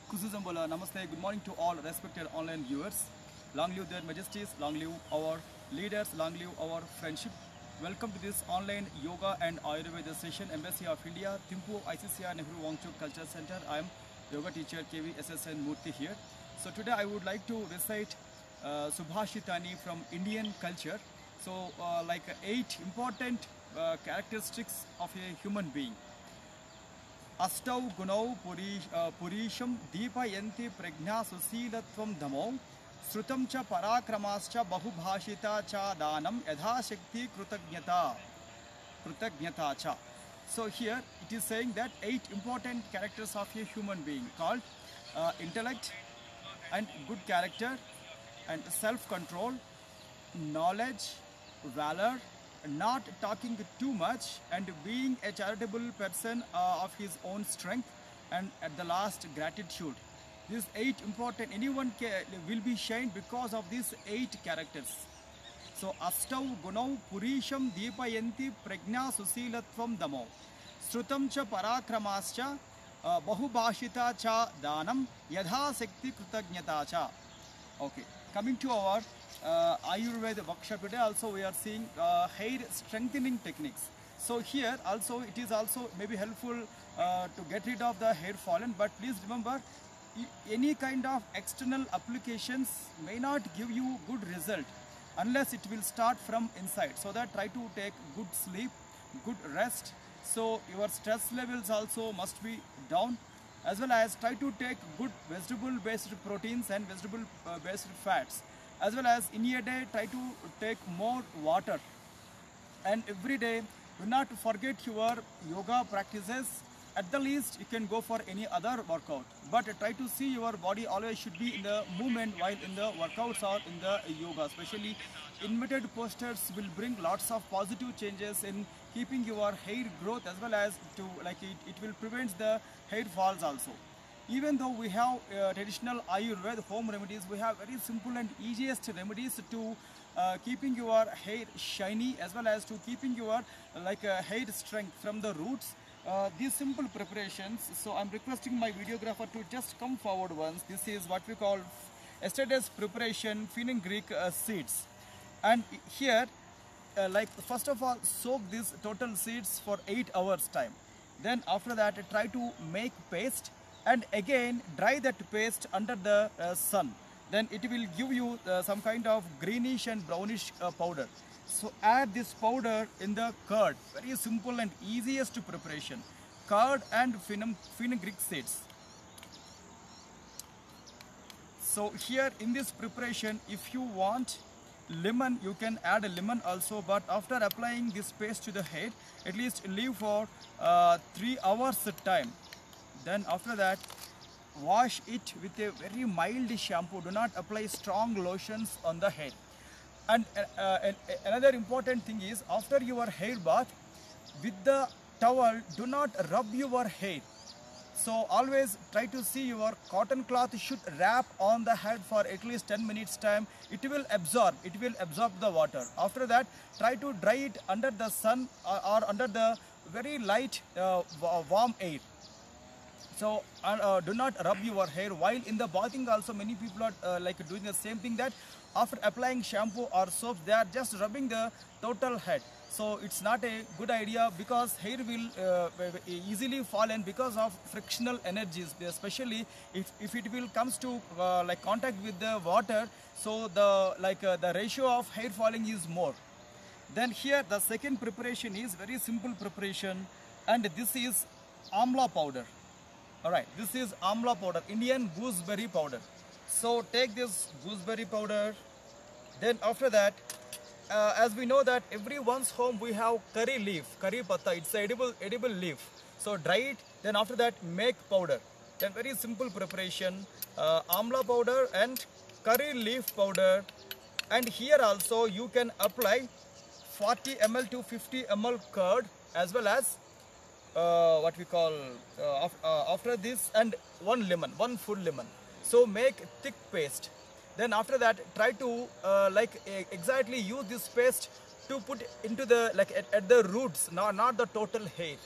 Kuzuzambala, Namaste, good morning to all respected online viewers. Long live their majesties, long live our leaders, long live our friendship. Welcome to this online yoga and Ayurveda session, Embassy of India, Thimphu ICCR Nehru Wangchuk Culture Center. I am yoga teacher KV SSN Murthy here. So today I would like to recite Subhashitani from Indian culture. So like 8 important characteristics of a human being. अष्टौ गुणौ पुरीशं दीपयन्ति प्रज्ञा सुशीलत्वं धमौ श्रुतं च पराक्रमाश्च बहुभाषिता च दानं यथाशक्ति कृतज्ञता च. So here it is saying that 8 important characters of a human being called intellect and good character and self-control, knowledge, valor, not talking too much, and being a charitable person of his own strength, and at the last gratitude. These 8 important, anyone will be shined because of these 8 characters. So Astau Gunau Purisham Deepayanti Prajna Susilatvam Damo Srutam cha Parakramascha Bahubhashita cha Danam Yadha Sekti Kritagnata cha. Okay, coming to our Ayurveda workshop today, also we are seeing hair strengthening techniques. So here also it is also maybe helpful to get rid of the hair fallen, but please remember any kind of external applications may not give you good result unless it will start from inside. So that try to take good sleep, good rest, so your stress levels also must be down, as well as try to take good vegetable based proteins and vegetable based fats, as well as in a day try to take more water, and every day do not forget your yoga practices. At the least you can go for any other workout, but try to see your body always should be in the movement while in the workouts or in the yoga. Especially inverted postures will bring lots of positive changes in keeping your hair growth, as well as to it will prevent the hair falls also. Even though we have traditional Ayurveda home remedies, we have very simple and easiest remedies to keeping your hair shiny, as well as to keeping your hair strength from the roots. These simple preparations, so I'm requesting my videographer to just come forward once. This is what we call yesterday's preparation, fenugreek seeds. And here, first of all, soak these total seeds for 8 hours time. Then after that, try to make paste, and again dry that paste under the sun. Then it will give you some kind of greenish and brownish powder. So add this powder in the curd. Very simple and easiest preparation. Curd and fenugreek seeds. So here in this preparation, if you want lemon, you can add a lemon also, but after applying this paste to the head, at least leave for 3 hours time. Then after that, wash it with a very mild shampoo. Do not apply strong lotions on the head. And another important thing is, after your hair bath, with the towel, do not rub your hair. So always try to see your cotton cloth should wrap on the head for at least 10 minutes time. It will absorb the water. After that, try to dry it under the sun or under the very light warm air. So do not rub your hair while in the bathing. Also many people are doing the same thing, that after applying shampoo or soap they are just rubbing the total head. So it's not a good idea, because hair will easily fall in because of frictional energies, especially if it will comes to contact with the water. So the ratio of hair falling is more. Then here the second preparation is very simple preparation, and this is amla powder. Alright, this is amla powder, Indian gooseberry powder. So take this gooseberry powder. Then after that, as we know that everyone's home we have curry leaf, curry patta, it's a edible leaf. So dry it, then after that make powder. Then very simple preparation, amla powder and curry leaf powder. And here also you can apply 40 ml to 50 ml curd, as well as what we call after this, and one full lemon. So make thick paste. Then after that, try to exactly use this paste to put into the at the roots, not the total hair.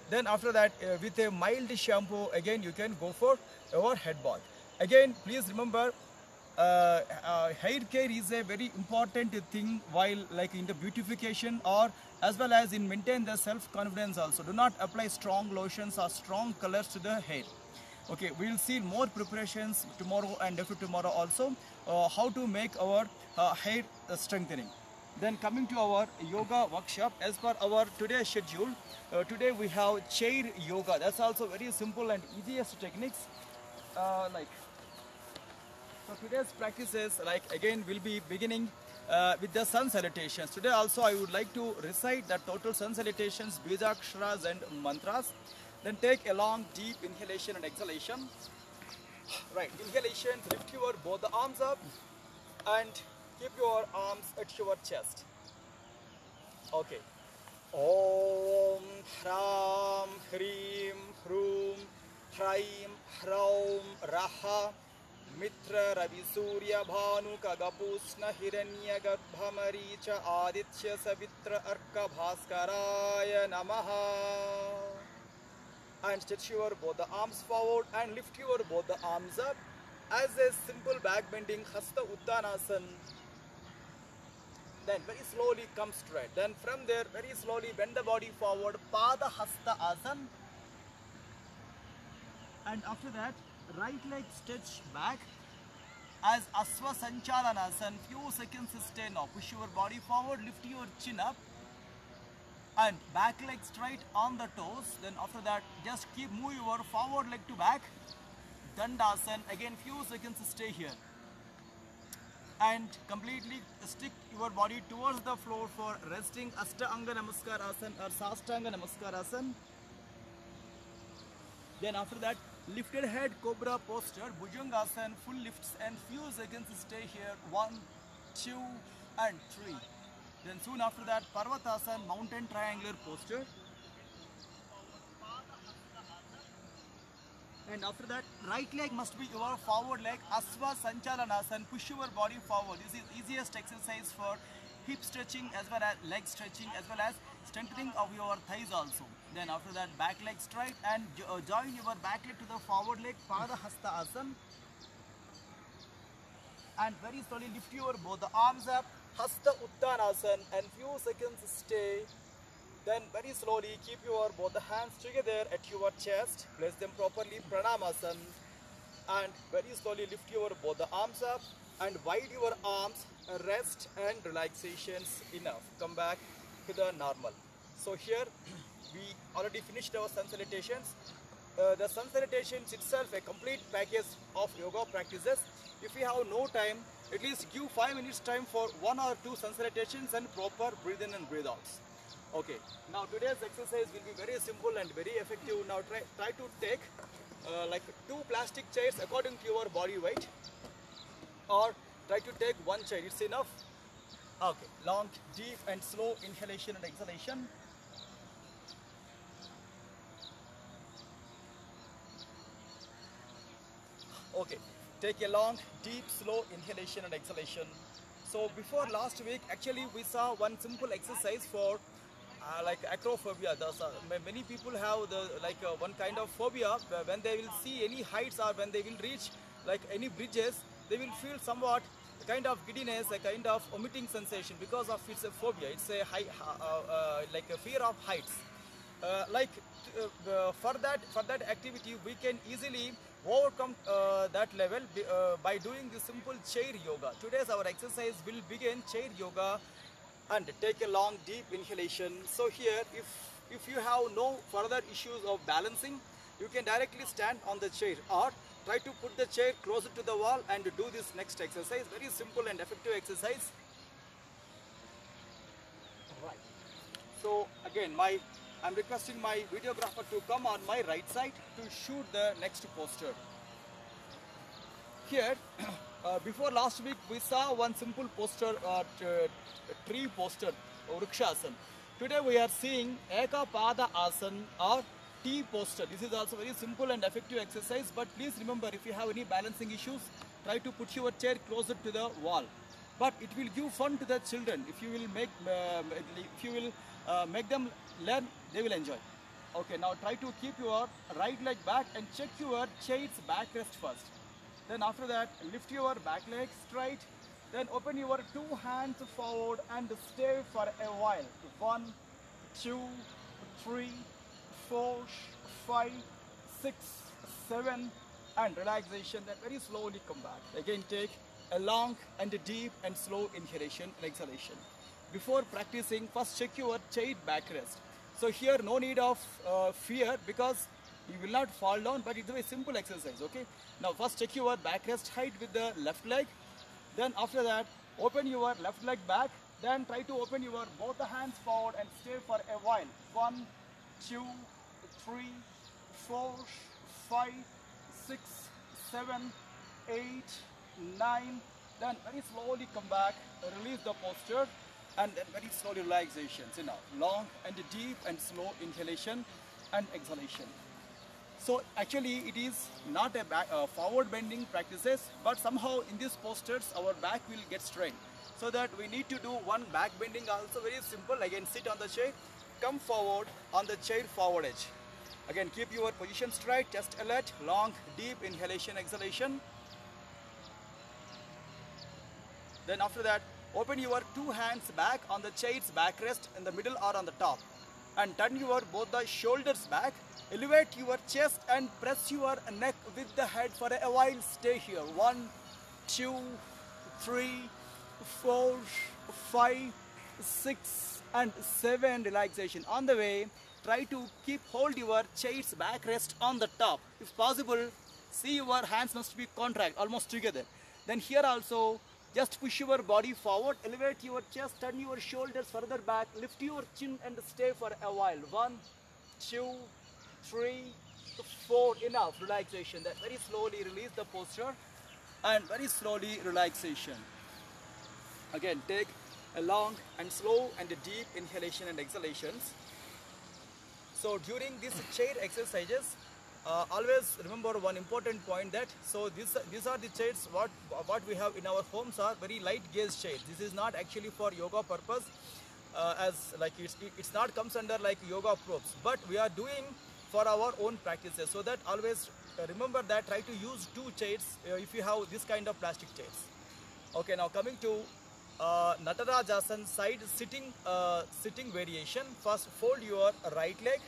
Then after that, with a mild shampoo, again you can go for your head bath. Again, please remember, hair care is a very important thing while like in the beautification or as well as in maintain the self-confidence also. Do not apply strong lotions or strong colors to the hair. Okay, we will see more preparations tomorrow and after tomorrow also, how to make our hair strengthening. Then coming to our yoga workshop, as per our today's schedule, today we have chair yoga. That's also very simple and easiest techniques. Like so today's practices, like again we'll be beginning with the sun salutations. Today also I would like to recite the total sun salutations, bijaksharas and mantras. Then take a long deep inhalation and exhalation. Right, inhalation, lift your both the arms up and keep your arms at your chest. Okay. Om Hram Hrim Hrum Hraim Hraum Raha Mitra Ravi Surya Bhanu Kagapusna Hiranya Garbha Maricha Aditya Savitra Arka Bhaskaraya Namaha. And stretch your both the arms forward and lift your both the arms up as a simple back bending Hasta Uttanasana. Then very slowly come straight. Then from there very slowly bend the body forward, Pada Hasta Asana. And after that, right leg stretch back as Asva Sanchalanasana. Few seconds stay now. Push your body forward, lift your chin up and back leg straight on the toes. Then after that, just keep move your forward leg to back. Dandasana. Again few seconds stay here. And completely stick your body towards the floor for resting Ashtanga Namaskar Asana or Sastanga Namaskar Asana. Then after that, lifted head cobra posture, Bhujangasana, full lifts and few seconds stay here. 1, 2 and 3. Then soon after that, Parvatasana, mountain triangular posture. And after that, right leg must be your forward leg, Asva Sanchalanasana. Push your body forward. This is easiest exercise for hip stretching as well as leg stretching as well as strengthening of your thighs also. Then after that, back leg straight and join your back leg to the forward leg, Pada Hasta Asana. And very slowly lift your both the arms up, Hasta Uttanasana, and few seconds stay. Then very slowly keep your both the hands together at your chest, place them properly, Pranamasana, and very slowly lift your both the arms up and wide your arms, rest and relaxations enough. Come back to the normal. So here we already finished our sun salutations. The sun salutations itself a complete package of yoga practices. If you have no time, at least give 5 minutes time for 1 or 2 sun salutations and proper breathe in and breathe outs. Okay, now today's exercise will be very simple and very effective. Now try to take like 2 plastic chairs according to your body weight, or try to take 1 chair, it's enough. Okay, long, deep and slow inhalation and exhalation. Okay, take a long, deep, slow inhalation and exhalation. So before last week, actually we saw one simple exercise for like acrophobia. Many people have the one kind of phobia when they will see any heights or when they will reach like any bridges, they will feel somewhat a kind of giddiness, a kind of vomiting sensation because of its a phobia. It's a like a fear of heights. For that activity, we can easily overcome that level by doing the simple chair yoga. Today's our exercise will begin chair yoga. And take a long deep inhalation. So here, if you have no further issues of balancing, you can directly stand on the chair or try to put the chair closer to the wall and do this next exercise. Very simple and effective exercise. Right. So again, I'm requesting my videographer to come on my right side to shoot the next posture. Here, before last week, we saw one simple posture, tree posture, Vrikshasana. Today we are seeing Eka Pada Asana or T posture. This is also very simple and effective exercise, but please remember, if you have any balancing issues, try to put your chair closer to the wall. But it will give fun to the children. If you will make them learn, they will enjoy. Okay, now try to keep your right leg back and check your chair's backrest first. Then after that, lift your back leg straight. Then open your two hands forward and stay for a while. 1, 2, 3, 4, 5, 6, 7, and relaxation. Then very slowly come back. Again, take a long and a deep and slow inhalation and exhalation. Before practicing, first check your chair backrest. So here no need of fear, because you will not fall down, but it's a very simple exercise. Okay. Now first check your backrest height with the left leg. Then after that, open your left leg back. Then try to open your both the hands forward and stay for a while. 1, 2, 3, 4, 5, 6, 7, 8, 9. Then very slowly come back, release the posture, and then very slowly relaxations. Enough. Long and deep and slow inhalation and exhalation. So actually it is not a forward bending practices, but somehow in these postures our back will get strained. So that we need to do one back bending also, very simple. Again, sit on the chair, come forward on the chair forward edge. Again, keep your position straight, chest alert, long, deep inhalation, exhalation. Then after that, open your two hands back on the chair's backrest in the middle or on the top. And turn your both the shoulders back. Elevate your chest and press your neck with the head for a while. Stay here. 1, 2, 3, 4, 5, 6, and 7. Relaxation. On the way, try to hold your chair's backrest on the top. If possible, see your hands must be contract, almost together. Then here also, just push your body forward, elevate your chest, turn your shoulders further back, lift your chin and stay for a while. 1, 2, 3, 4. Enough. Relaxation. Then very slowly release the posture and very slowly relaxation. Again, take a long and slow and a deep inhalation and exhalations. So during these chair exercises, always remember one important point, that these are the chairs what we have in our homes are very light gauge chairs. This is not actually for yoga purpose, as like it's not comes under like yoga props, but we are doing for our own practices. So that always remember that, try to use two chairs if you have this kind of plastic chairs. Okay, now coming to Natarajasana side sitting variation. First, fold your right leg.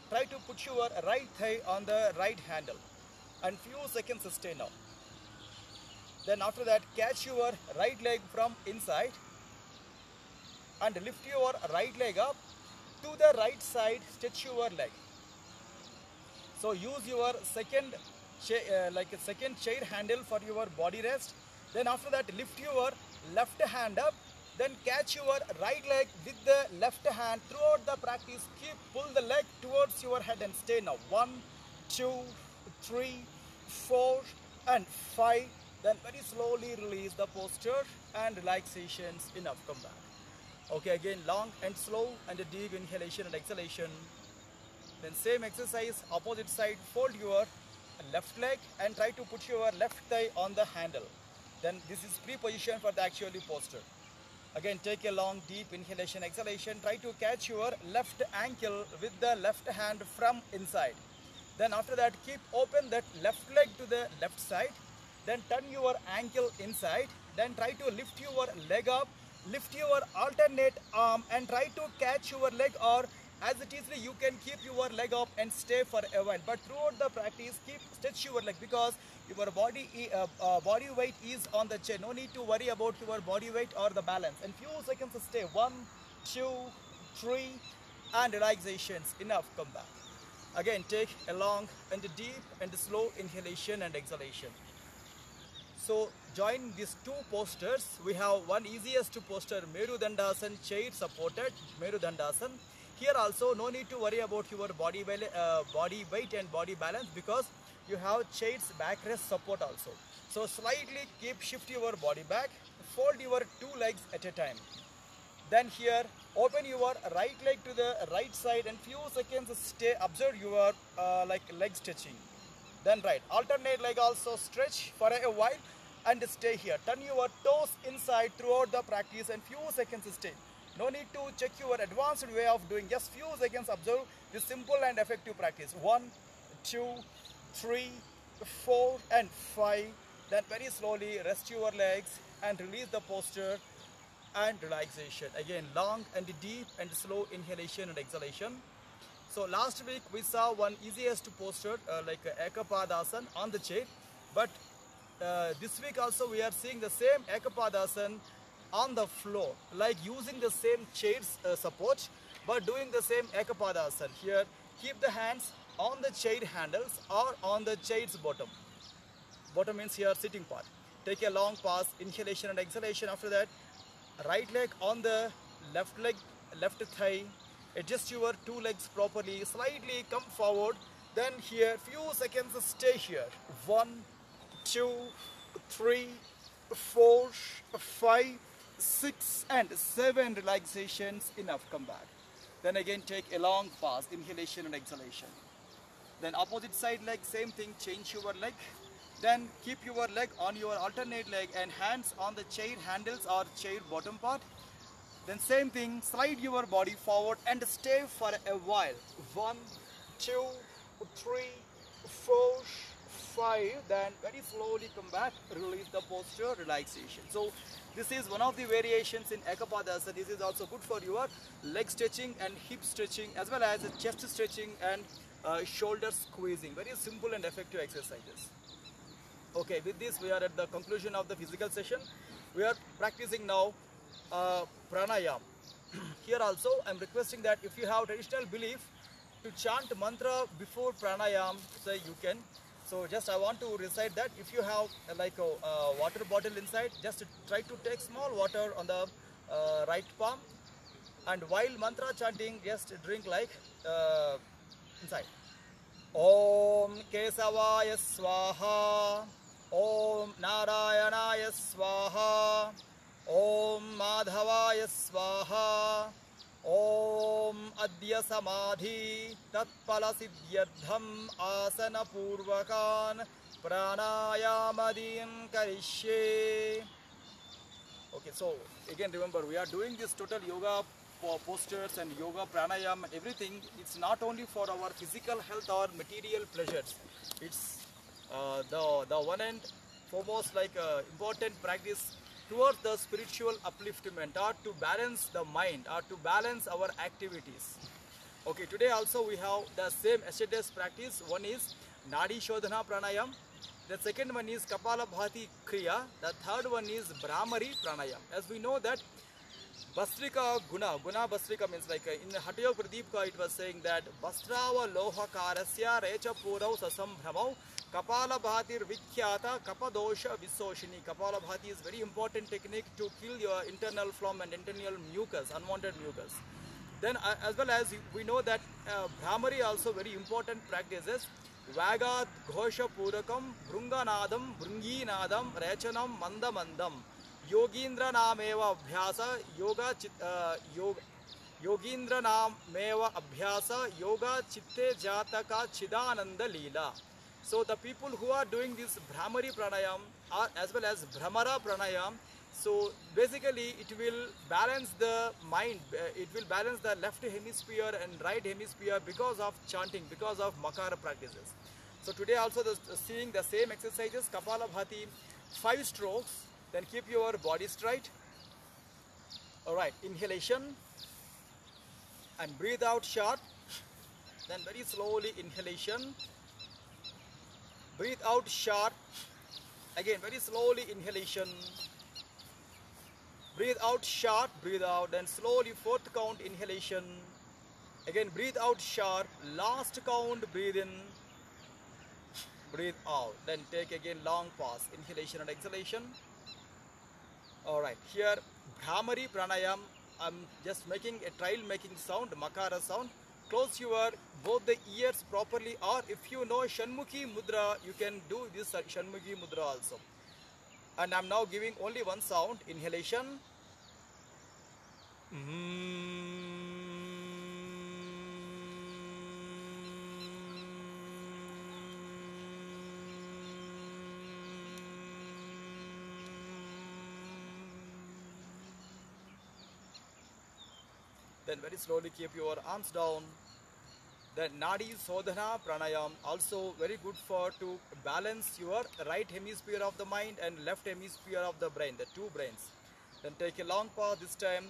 Try to put your right thigh on the right handle, and few seconds stay now. Then after that, catch your right leg from inside and lift your right leg up to the right side. Stretch your leg. So use your second chair handle for your body rest. Then after that, lift your left hand up. Then catch your right leg with the left hand. Throughout the practice, pull the leg towards your head and stay now. 1, 2, 3, 4, and 5. Then very slowly release the posture and relaxations. Enough. Come back. Okay, again, long and slow and a deep inhalation and exhalation. Then same exercise, opposite side. Fold your left leg and try to put your left thigh on the handle. Then this is pre-position for the actually posture. Again, take a long, deep inhalation, exhalation. Try to catch your left ankle with the left hand from inside. Then after that, keep open that left leg to the left side. Then turn your ankle inside. Then try to lift your leg up. Lift your alternate arm and try to catch your leg, or as it is, you can keep your leg up and stay for a while. But throughout the practice, stretch your leg, because your body weight is on the chair. No need to worry about your body weight or the balance. And few seconds stay. 1, 2, 3, and relaxations. Enough. Come back. Again, take a long and a deep and a slow inhalation and exhalation. So join these two postures. We have one easiest posture, Meru Dandasana, chair supported Meru Dandasana. Here also no need to worry about your body weight and body balance, because you have chair's backrest support also. So slightly shift your body back, fold your two legs at a time. Then here, open your right leg to the right side and few seconds stay, observe your leg stretching. Then right, alternate leg also stretch for a while and stay here. Turn your toes inside throughout the practice and few seconds stay. No need to check your advanced way of doing. Just few seconds observe this simple and effective practice. 1, 2, 3, 4 and 5. Then very slowly rest your legs and release the posture and relaxation. Again, long and deep and slow inhalation and exhalation. So last week we saw one easiest posture like Ekapadasana on the chair, but this week also we are seeing the same Ekapadasana on the floor, like using the same chair's support, but doing the same Ekapadasana. Here, keep the hands on the chair handles or on the chair's bottom. Bottom means here sitting part. Take a long pause, inhalation and exhalation. After that, right leg on the left leg, left thigh. Adjust your two legs properly, slightly come forward. Then here, few seconds stay here. 1, 2, 3, 4, 5, 6 and 7 relaxations. Enough, come back. Then again take a long pause, inhalation and exhalation. Then opposite side leg, same thing, change your leg. Then keep your leg on your alternate leg and hands on the chair handles or chair bottom part. Then same thing, slide your body forward and stay for a while. 1, 2, 3, 4, 5. Then very slowly come back, release the posture, relaxation. So this is one of the variations in Ekapadasana. This is also good for your leg stretching and hip stretching as well as chest stretching and shoulder squeezing. Very simple and effective exercises. Okay, with this we are at the conclusion of the physical session. We are practicing now pranayam. Here also I am requesting that if you have traditional belief to chant mantra before pranayam, say you can. So just I want to recite that if you have like a water bottle inside, just try to take small water on the right palm, and while mantra chanting just drink like inside. Om Kesavaya Swaha, Om Narayanaya Swaha, Om Madhavaya Swaha, Om Adya Samadhi Tatpala Siddhyardham Asana Purvakan Pranayamadin Karishye. Okay, so again remember we are doing this total yoga postures and yoga pranayam, everything. It's not only for our physical health or material pleasures. It's the one and foremost like important practice towards the spiritual upliftment or to balance the mind or to balance our activities. Okay, today also we have the same yesterday's practice. One is Nadi Shodhana Pranayam. The second one is Kapalabhati Kriya. The third one is Brahmari Pranayam. As we know that Bastrika Guna Bastrika means like in Hatyo Pradeepka it was saying that Bastrava Loha Karasya Recha Purau Sasam Bhramau Kapalabhatir Vikhyata Kapadosha Visoshini. Kapalabhati is very important technique to kill your internal phlegm and internal mucus, unwanted mucus. Then as well as we know that Brahmari also very important practices. Vagat Ghosha Purakam Brunganadam Brunginadam Rechanam Mandamandam Yogindra Nameva Abhyasa Yogindra Nameva Abhyasa Yoga Chitte Jataka Chidananda Leela. So the people who are doing this Brahmari Pranayam are as well as Brahmara Pranayam. So basically it will balance the mind, it will balance the left hemisphere and right hemisphere because of chanting, because of Makara practices. So today also seeing the same exercises, Kapalabhati, 5 strokes, then keep your body straight. Alright, inhalation and breathe out short, then very slowly inhalation, breathe out short, again very slowly inhalation, breathe out short, breathe out, then slowly 4th count inhalation, again breathe out short, last count breathe in, breathe out, then take again long pause, inhalation and exhalation. Alright, here Brahmari Pranayam, I'm just making a trial making sound, Makara sound. Close your both the ears properly, or if you know Shanmukhi Mudra, you can do this Shanmukhi Mudra also. And I'm now giving only one sound, inhalation. Then very slowly keep your arms down. Then Nadi Sodhana Pranayam, also very good for to balance your right hemisphere of the mind and left hemisphere of the brain, the two brains. Then take a long pause this time.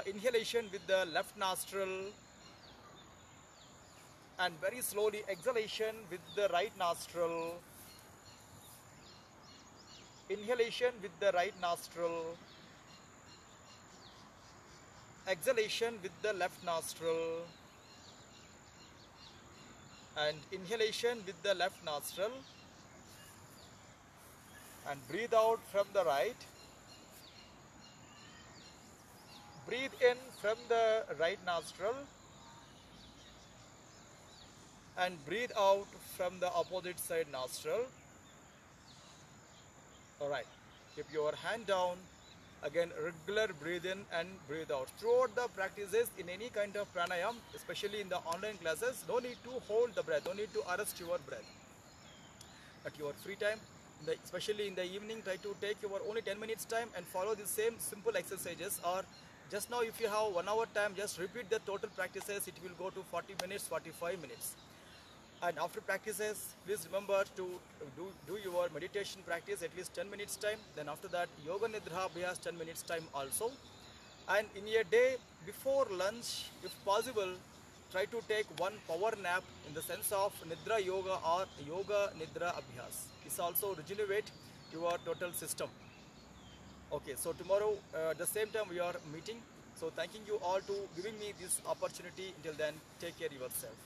Inhalation with the left nostril and very slowly exhalation with the right nostril. Inhalation with the right nostril. Exhalation with the left nostril. And inhalation with the left nostril. And breathe out from the right. Breathe in from the right nostril. And breathe out from the opposite side nostril. Alright, keep your hand down. Again, regular breathe in and breathe out. Throughout the practices in any kind of pranayam, especially in the online classes, no need to hold the breath, no need to arrest your breath. At your free time, especially in the evening, try to take your only 10 minutes time and follow the same simple exercises. Or just now, if you have 1 hour time, just repeat the total practices. It will go to 40 minutes, 45 minutes. And after practices, please remember to do your meditation practice at least 10 minutes time. Then after that, Yoga Nidra Abhyas 10 minutes time also. And in a day before lunch, if possible, try to take one power nap in the sense of Nidra Yoga or Yoga Nidra Abhyas. This also regenerate your total system. Okay, so tomorrow the same time we are meeting. So thanking you all to giving me this opportunity. Until then, take care of yourself.